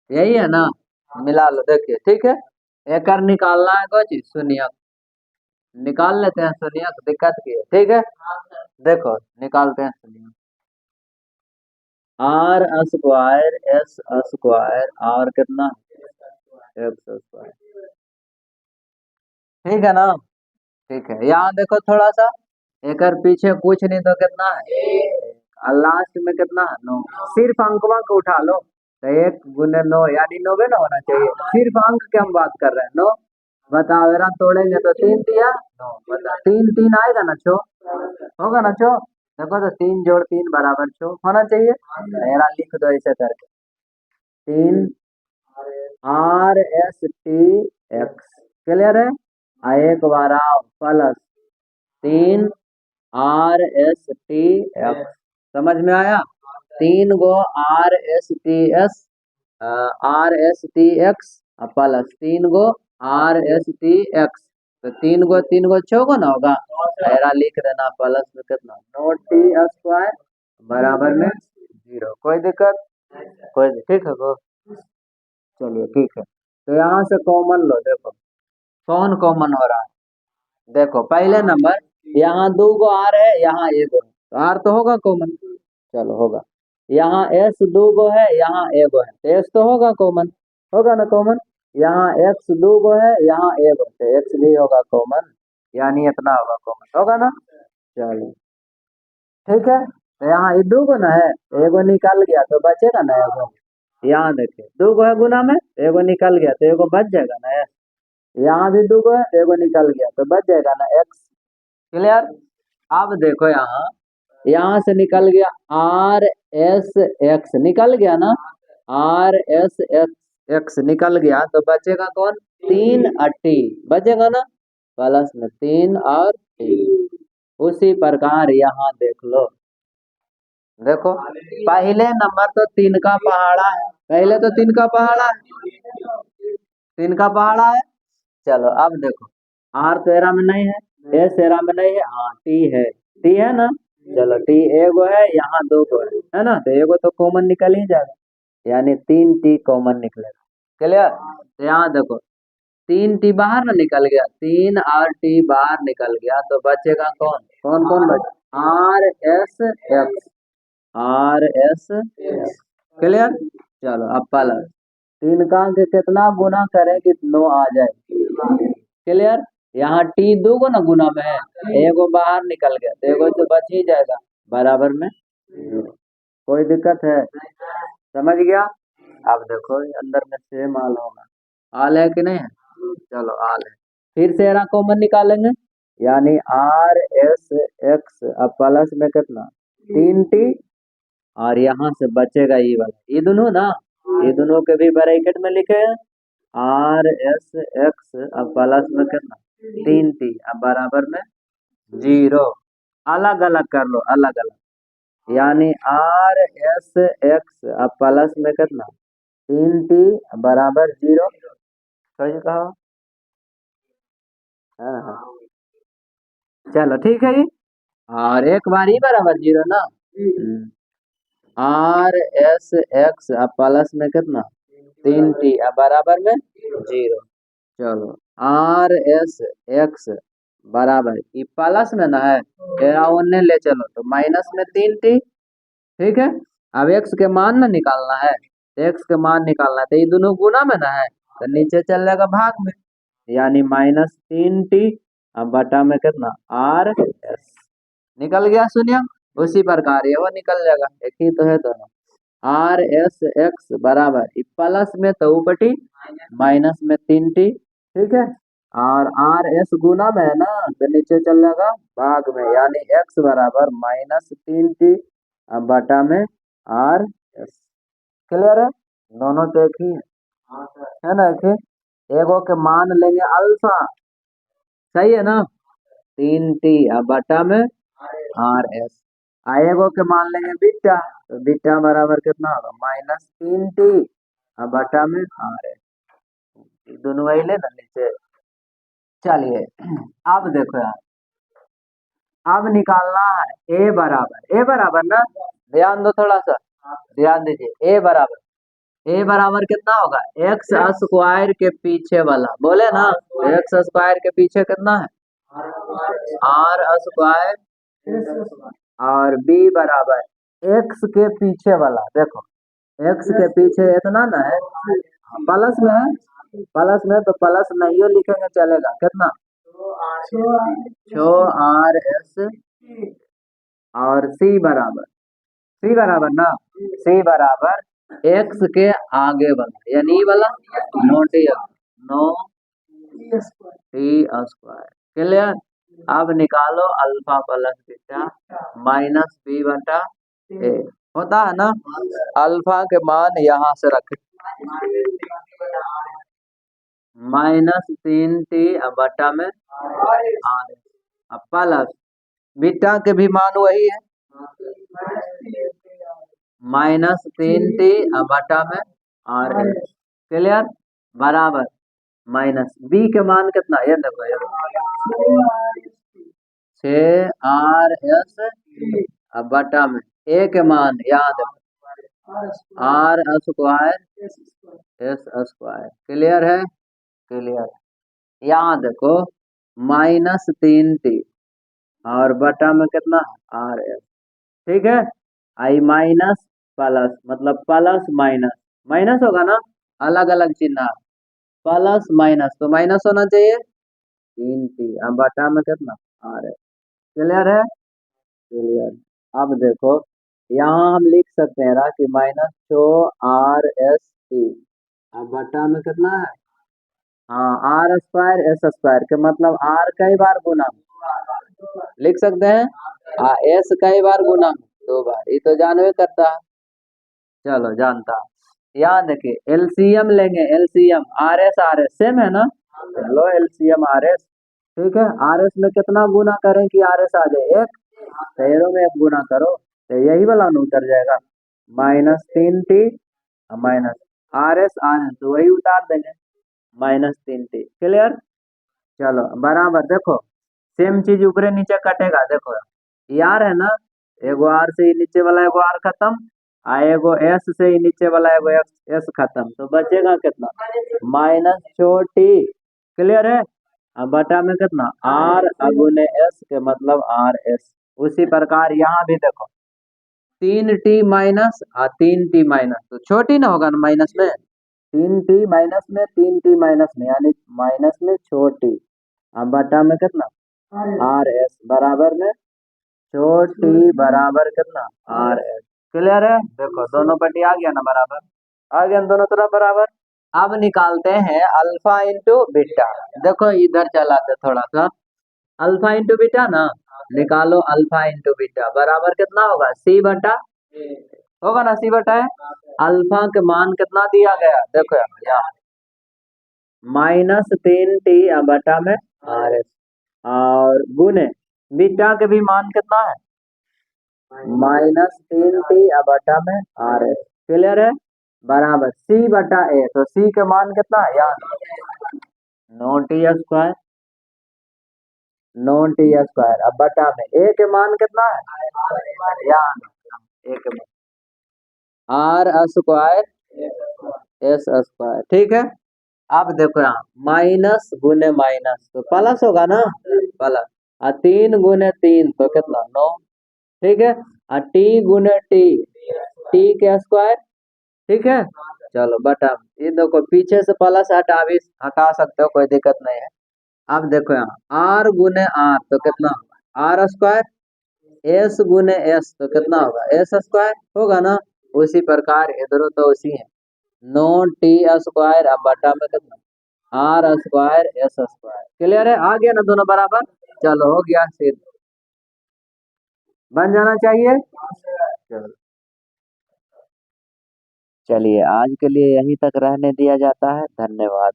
यही है ना, मिला लो देखिए, ठीक है। एक निकालना है कोई चीज शून्य, निकाल लेते हैं शून्य, दिक्कत की है, ठीक है। देखो निकालते हैं शून्य, आर स्क्वायर एस स्क्वायर और कितना एक्स स्क्वायर, ठीक है ना, ठीक है। यहाँ देखो थोड़ा सा एक पीछे कुछ नहीं तो कितना है, लास्ट में कितना है 9, सिर्फ अंकवा को उठा लो तो 1 गुने 9 यानी 90 ना होना चाहिए, सिर्फ अंक की हम बात कर रहे हैं 9। बताओ एरा तोड़ेंगे तो 3 दिया 9, बता 3 3 आएगा ना छो, होगा ना छो, देखो तो 3 जोड़ 3 बराबर छो होना चाहिए, एरा लिख दो ऐसे करके 3 r s t x, clear है। एक बार आओ plus 3 r s t x, समझ में आया। 3 गो r s t x plus 3 गो आर एस टी एक्स, तो 3 गो 6 गो ना होगा, ऐरा लिख देना प्लस में कितना 9t स्क्वायर बराबर में 0, कोई दिक्कत, कोई ठीक है को, चलिए ठीक है। तो यहाँ से कॉमन लो, देखो कौन कॉमन हो रहा है, देखो पहले नंबर यहाँ 2 गो आर है, यहाँ 1 है, तो आर तो होगा कॉमन, चलो होगा। यहाँ एस 2 गो है, यहाँ 1 गो है, तो एस तो होगा कॉमन, होगा ना कॉमन। यहाँ एक्स 2 गो है, यहाँ 1 गो, तो एक्स भी होगा कॉमन, यानी इतना होगा कॉमन, होगा ना, चलो ठीक है। तो यहाँ ये 2 गो ना है, एगो निकल गया तो बचेगा ना एगो, यहाँ देखिए 2 गो है गुना में, एगो निकल गया तो एगो बच जाएगा ना, यहाँ भी 2 गो है, एगो निकल गया तो बच जाएगा ना एक्स, क्लियर। अब देखो यहाँ से निकल गया आर एस एक्स, निकल गया ना, आर एस एक्स निकल गया तो बचेगा कौन 3 और टी, बचेगा ना, प्लस में 3 और टी। उसी प्रकार यहाँ देख लो, देखो पहले नंबर तो 3 का पहाड़ा है, पहले तो 3 का पहाड़ा है, 3 का पहाड़ा है। चलो अब देखो आर तो एरा में नहीं है, एस एरा में नहीं है, हाँ टी है ना, चलो टी एगो है, यहाँ 2 गो है ना, तो एगो तो कॉमन निकल ही जाएगा, यानी 3t कॉमन निकलेगा, क्लियर। तो यहाँ देखो 3t बाहर ना निकल गया, 3 और टी बाहर निकल गया तो बचेगा कौन कौन कौन बचे, आर एस एक्स, क्लियर। चलो अब प्लस 3 का अंक कितना गुना करें कि 9 आ जाए, क्लियर। यहाँ टी दो गो ना गुना में है, एगो बाहर निकल गया तो एगो तो बच ही जाएगा, बराबर में 0। कोई दिक्कत है? समझ गया? अब देखो अंदर में सेम आल होगा, आल है कि नहीं है? चलो आल है, फिर से एरा कॉमन निकालेंगे, यानी आर एस एक्स, अब प्लस में कितना 3t, और यहाँ से बचेगा ये वाला, ये दोनों ना, ये दोनों के भी ब्रैकेट में लिखे हैं, आर एस एक्स अब प्लस में कितना 3t, अब बराबर में 0। अलग अलग कर लो, अलग अलग, यानी आर एस एक्स अब प्लस में कितना 3t बराबर 0। सही कहा? हाँ हाँ, चलो ठीक है ये, और एक बार ही बराबर 0 ना, आर एस एक्स अब प्लस में कितना 3t अब बराबर में 0। चलो आर एस एक्स बराबर, ये प्लस में ना है, तेरा उन्ने ले चलो तो माइनस में 3t, ठीक है। अब एक्स के मान ना निकालना है, एक्स के मान निकालना है तो ये दोनों गुना में ना है, तो नीचे चल जाएगा भाग में, यानी -3t अब बटा में कितना आर एस, निकल गया शून्य। उसी प्रकार ये वो निकल जाएगा, एक ही तो है दोनों, आर एस एक्स बराबर प्लस में तो ऊपटी माइनस में 3t, ठीक है, और आर एस गुना में है ना तो नीचे चल जाएगा भाग में, यानी एक्स बराबर -3t अब बटा में आर एस। क्लियर है? दोनों तो एक ही है ना, एक ही। एगो के मान लेंगे अल्फा, सही है ना, 3t अब बटा में आर एस, आएगो के मान लेंगे बीटा, तो बीटा बराबर कितना होगा -3t अब बटा में आर एस, दोनों वही ले ना नीचे। चलिए अब देखो यार, अब निकालना है ए बराबर ना, ध्यान दो थोड़ा सा, ध्यान दीजिए, ए बराबर कितना होगा एक्स स्क्वायर के पीछे वाला, बोले ना एक्स स्क्वायर के पीछे कितना है आर स्क्वायर, और बी बराबर एक्स के पीछे वाला, देखो एक्स के पीछे इतना ना है, प्लस में है, प्लस में तो प्लस नहीं लिखेंगे चलेगा, कितना 6r s, और सी बराबर ना, सी बराबर एक्स के आगे वाला, यानी ई वाला note no T square. Clear? अब निकालो alpha plus beta minus B बटा ए, होता है ना, अल्फा के मान यहाँ से रखे -3t अब बटा में आर, अब प्लस बीटा के भी मान वही है -3t अब बटा में आर एस। क्लियर? बराबर माइनस बी के मान कितना, ये देखो ये 6r s अब बटा में ए के मान यहाँ देखो R square S square. Clear है? क्लियर। यहाँ देखो -3t और बटा में कितना आर एस, ठीक है, आई माइनस प्लस, मतलब प्लस माइनस माइनस होगा ना, अलग अलग चिन्ह, प्लस माइनस तो माइनस होना चाहिए 3t अब बटा में कितना आर एस। क्लियर है? क्लियर। अब देखो यहाँ हम लिख सकते हैं कि -4r s t अब बटा में कितना है, हाँ आर स्क्वायर एस स्क्वायर के मतलब आर कई बार गुना लिख सकते हैं, एस कई बार गुना 2 बार, ये तो जानवे करता है, चलो जानता है। यहाँ देखिए एलसीएम लेंगे, एलसीएम आर एस सेम है ना, लो एलसीएम आर एस, ठीक है, आर एस में कितना गुना करें कि आर एस आ जाए, एक तेरह में एक गुना करो तो यही वाला न उतर जाएगा, -3t माइनस आर एस तो वही उतार देंगे -3t। क्लियर? चलो बराबर, देखो सेम चीज ऊपरे नीचे कटेगा, देखो यार है ना, एगो आर से ही नीचे वाला एगो आर खत्म, एगो एस से ही नीचे वाला एगो एस खत्म, तो बचेगा कितना -4t। क्लियर है? अब बटा में कितना आर अगुने एस के मतलब आर एस। उसी प्रकार यहाँ भी देखो 3t माइनस 3t माइनस, तो छोटी ना होगा ना माइनस में, 3t माइनस में 3t माइनस में, यानी माइनस में छोटी, अब बटा में कितना आर एस बराबर में छोट टी बराबर कितना आर एस। क्लियर है? देखो दोनों पट्टी आ गया ना बराबर, आ गया ना दोनों तरफ बराबर। अब निकालते हैं अल्फा इंटू बीटा। देखो इधर चलाते थोड़ा सा, अल्फा इंटू बीटा ना, निकालो अल्फा इंटू बीटा बराबर कितना होगा सी बटा, होगा ना सी बटा है। अल्फा के मान कितना दिया गया देखो यहाँ -3t बटा में आर एस, और गुने बीटा के भी मान कितना है -3t बटा में आर एस। क्लियर है? बराबर सी बटा ए, तो सी के मान कितना है यहाँ no T square, no T square. अब बटा में ए के मान कितना है यहाँ ए के मान आर स्क्वायर एस स्क्वायर। ठीक है? अब देखो यहाँ माइनस गुने माइनस तो प्लस होगा ना, प्लस, और 3 गुने 3 तो कितना 9। ठीक है? और टी गुने टी, टी के स्क्वायर। ठीक है? चलो बटा, ये देखो पीछे से प्लस हटा सकते हो, कोई दिक्कत नहीं है। अब देखो यहाँ आर गुने आर तो कितना आर स्क्वायर, एस गुने एस तो कितना होगा एस स्क्वायर, होगा ना। उसी प्रकार इधरों तो उसी है, नो टी स्क्वायर अब बटा में कितना R square S square. Clear है? आ गया ना दोनों बराबर। चलो हो गया, सिद्ध बन जाना चाहिए। चलो चलिए आज के लिए यहीं तक रहने दिया जाता है। धन्यवाद।